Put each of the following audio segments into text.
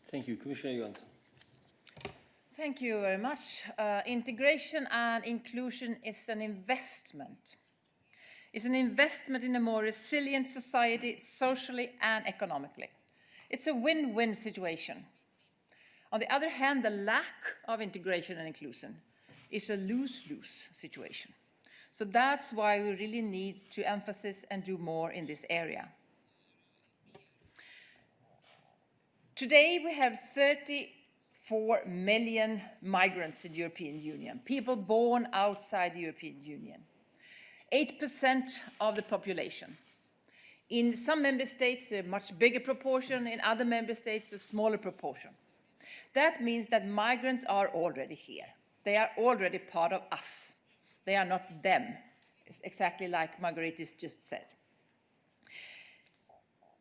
Thank you. Commissioner Johansson. Thank you very much. Integration and inclusion is an investment. It's an investment in a more resilient society, socially and economically. It's a win-win situation. On the other hand, the lack of integration and inclusion is a lose-lose situation. So that's why we really need to emphasize and do more in this area. Today we have 34 million migrants in the European Union, people born outside the European Union, 8% of the population. In some member states, a much bigger proportion, in other member states, a smaller proportion. That means that migrants are already here. They are already part of us. They are not them, it's exactly like Margaritis just said.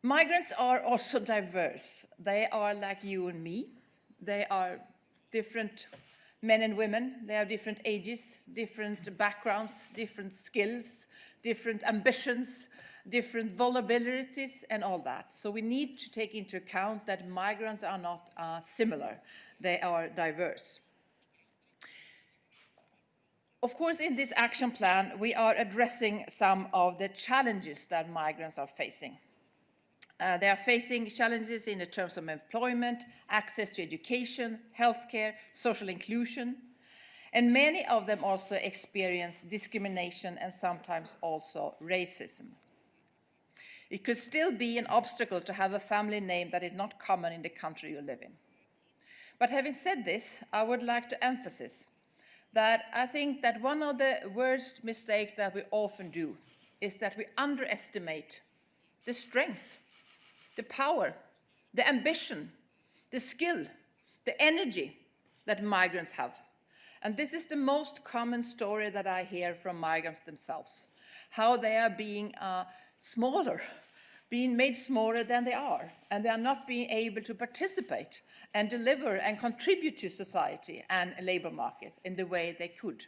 Migrants are also diverse. They are like you and me. They are different men and women. They have different ages, different backgrounds, different skills, different ambitions, different vulnerabilities, and all that. So we need to take into account that migrants are not similar. They are diverse. Of course, in this action plan, we are addressing some of the challenges that migrants are facing. They are facing challenges in the terms of employment, access to education, healthcare, social inclusion, and many of them also experience discrimination and sometimes also racism. It could still be an obstacle to have a family name that is not common in the country you live in. But having said this, I would like to emphasize that I think that one of the worst mistakes that we often do is that we underestimate the strength, the power, the ambition, the skill, the energy that migrants have. And this is the most common story that I hear from migrants themselves, how they are being smaller, being made smaller than they are, and they are not being able to participate and deliver and contribute to society and a labor market in the way they could.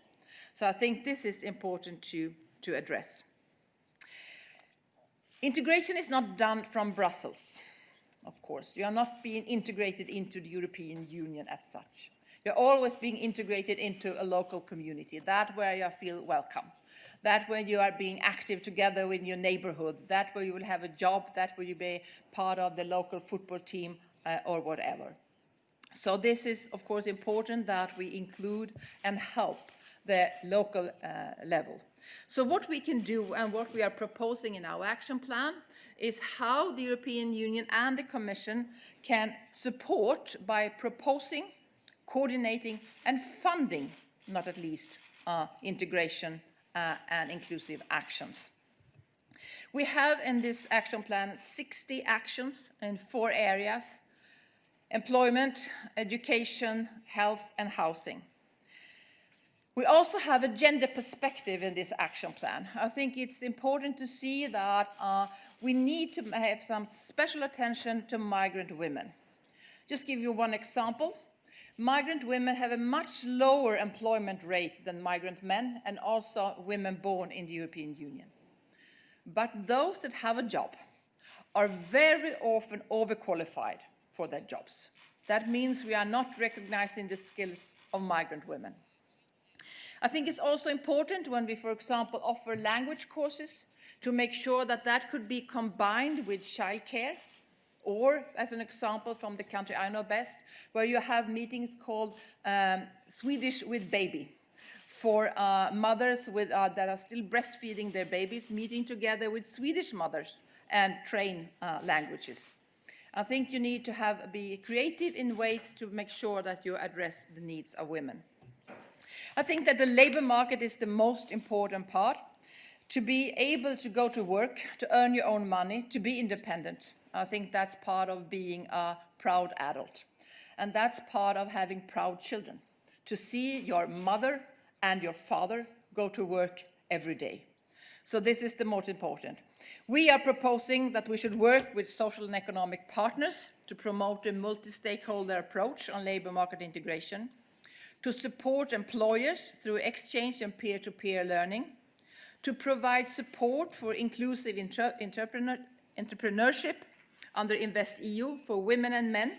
So I think this is important to address. Integration is not done from Brussels, of course. You are not being integrated into the European Union as such. You're always being integrated into a local community, that where you feel welcome, that where you are being active together with your neighborhood, that where you will have a job, that where you be part of the local football team or whatever. So this is, of course, important that we include and help the local level. So what we can do and what we are proposing in our action plan is how the European Union and the Commission can support by proposing, coordinating and funding, not at least, integration and inclusive actions. We have in this action plan 60 actions in 4 areas: employment, education, health and housing. We also have a gender perspective in this action plan. I think it's important to see that we need to have some special attention to migrant women. Just give you one example. Migrant women have a much lower employment rate than migrant men and also women born in the European Union. But those that have a job are very often overqualified for their jobs. That means we are not recognizing the skills of migrant women. I think it's also important when we, for example, offer language courses to make sure that that could be combined with childcare, or, as an example from the country I know best, where you have meetings called Swedish with Baby, for mothers that are still breastfeeding their babies, meeting together with Swedish mothers and train languages. I think you need to be creative in ways to make sure that you address the needs of women. I think that the labor market is the most important part. To be able to go to work, to earn your own money, to be independent. I think that's part of being a proud adult. And that's part of having proud children. To see your mother and your father go to work every day. So this is the most important. We are proposing that we should work with social and economic partners to promote a multi-stakeholder approach on labor market integration, to support employers through exchange and peer-to-peer learning, to provide support for inclusive entrepreneurship under InvestEU for women and men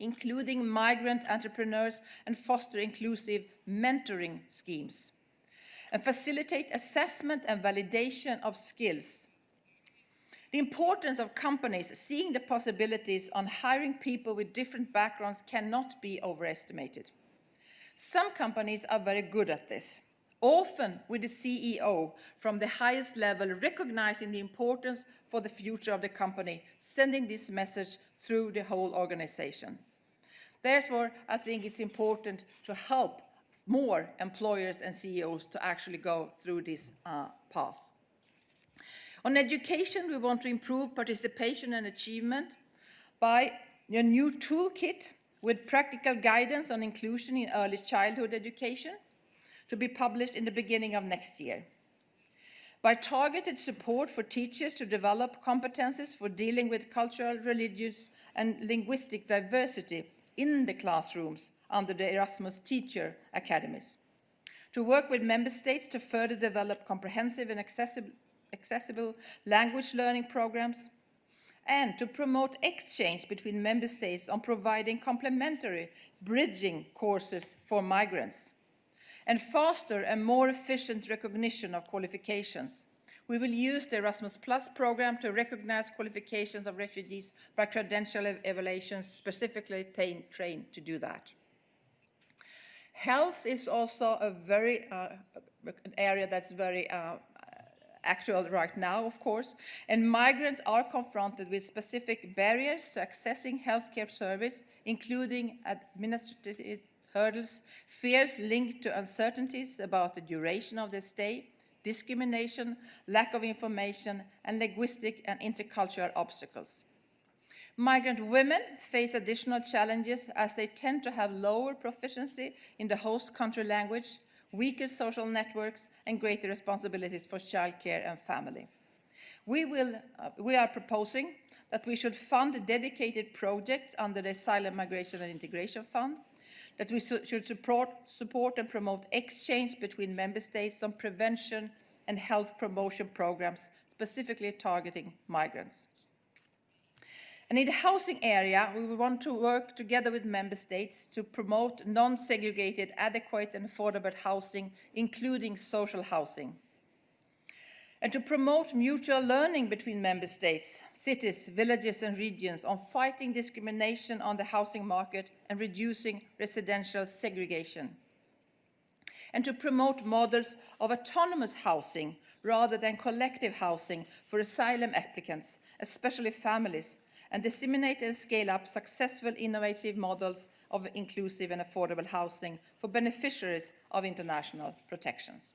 including migrant entrepreneurs, and foster inclusive mentoring schemes, and facilitate assessment and validation of skills. The importance of companies seeing the possibilities on hiring people with different backgrounds cannot be overestimated. Some companies are very good at this, often with the CEO from the highest level recognizing the importance for the future of the company, sending this message through the whole organization. Therefore, I think it's important to help more employers and CEOs to actually go through this path. On education, we want to improve participation and achievement by a new toolkit with practical guidance on inclusion in early childhood education to be published in the beginning of next year. By targeted support for teachers to develop competences for dealing with cultural, religious, and linguistic diversity in the classrooms under the Erasmus Teacher Academies. To work with member states to further develop comprehensive and accessible language learning programs, and to promote exchange between member states on providing complementary bridging courses for migrants, and faster and more efficient recognition of qualifications. We will use the Erasmus Plus program to recognize qualifications of refugees by credential evaluations, specifically trained to do that. Health is also a very an area that's very actual right now, of course, and migrants are confronted with specific barriers to accessing healthcare service, including administrative hurdles, fears linked to uncertainties about the duration of their stay, discrimination, lack of information, and linguistic and intercultural obstacles. Migrant women face additional challenges as they tend to have lower proficiency in the host country language, weaker social networks, and greater responsibilities for childcare and family. We are proposing that we should fund dedicated projects under the Asylum, Migration and Integration Fund, that we should support and promote exchange between member states on prevention and health promotion programs, specifically targeting migrants. And in the housing area, we want to work together with member states to promote non-segregated, adequate and affordable housing, including social housing. And to promote mutual learning between member states, cities, villages and regions on fighting discrimination on the housing market and reducing residential segregation. And to promote models of autonomous housing rather than collective housing for asylum applicants, especially families, and disseminate and scale up successful innovative models of inclusive and affordable housing for beneficiaries of international protections.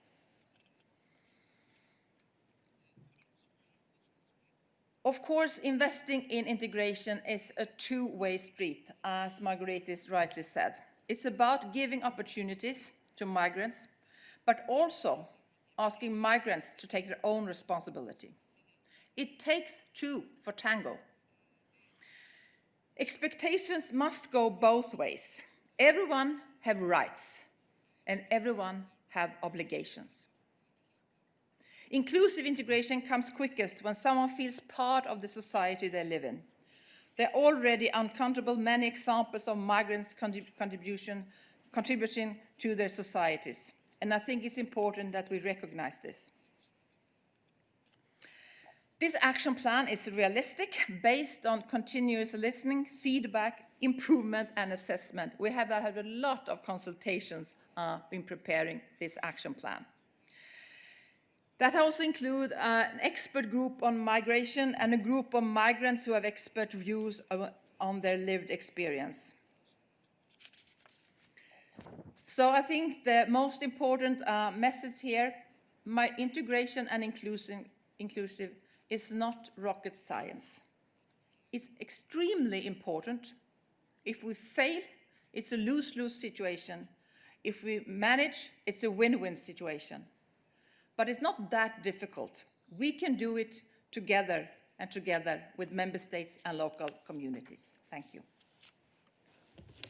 Of course, investing in integration is a two-way street, as Margrethe rightly said. It's about giving opportunities to migrants, but also asking migrants to take their own responsibility. It takes two for tango. Expectations must go both ways. Everyone have rights, and everyone have obligations. Inclusive integration comes quickest when someone feels part of the society they live in. There are already uncountable many examples of migrants contributing to their societies, and I think it's important that we recognize this. This action plan is realistic, based on continuous listening, feedback, improvement, and assessment. We have had a lot of consultations in preparing this action plan. That also includes an expert group on migration and a group of migrants who have expert views on their lived experience. So I think the most important message here, integration and inclusive is not rocket science. It's extremely important. If we fail, it's a lose-lose situation. If we manage, it's a win-win situation. But it's not that difficult. We can do it together with member states and local communities. Thank you.